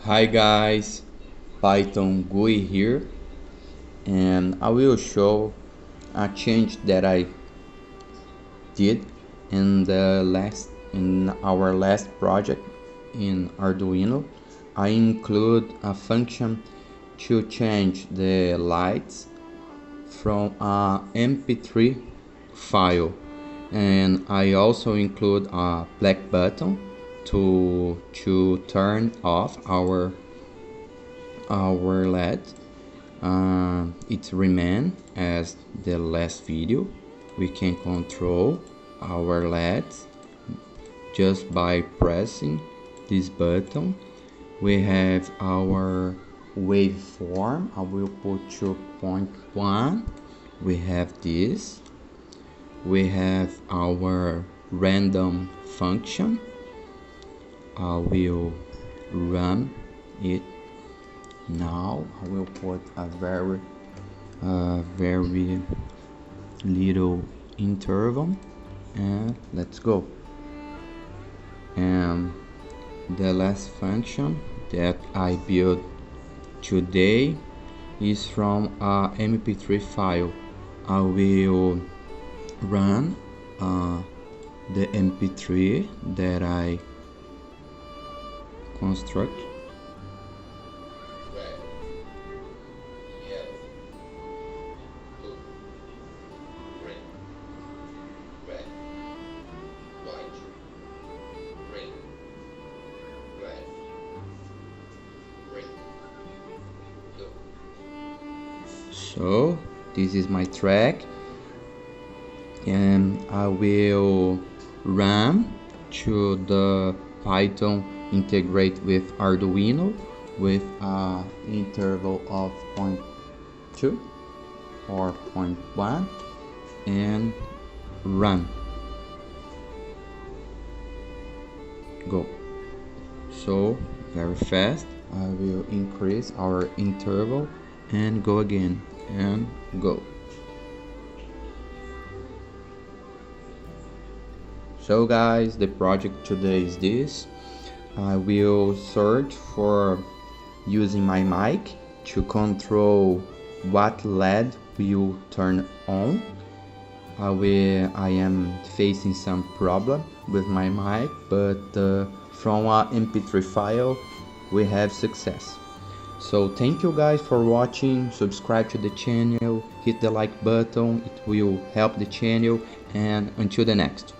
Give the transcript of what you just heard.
Hi guys, Python GUI here, and I will show a change that I did in our last project in Arduino. I include a function to change the lights from a Mp3 file, and I also include a black button to turn off our LED. It remains as the last video. We can control our LEDs just by pressing this button. We have our waveform. I will put 2.1. We have this. We have our random function. I will run it now. I will put a very little interval, and let's go. And the last function that I built today is from a Mp3 file. I will run the Mp3 that I construct. So this is my track, and I will run to the Python integrate with Arduino with an interval of 0.2 or 0.1 and run. Go. So very fast. I will increase our interval and go again and go. So guys, the project today is this. I will search for using my mic to control what LED will turn on. I am facing some problem with my mic, but from our Mp3 file we have success. So thank you guys for watching. Subscribe to the channel, hit the like button, it will help the channel, and until the next.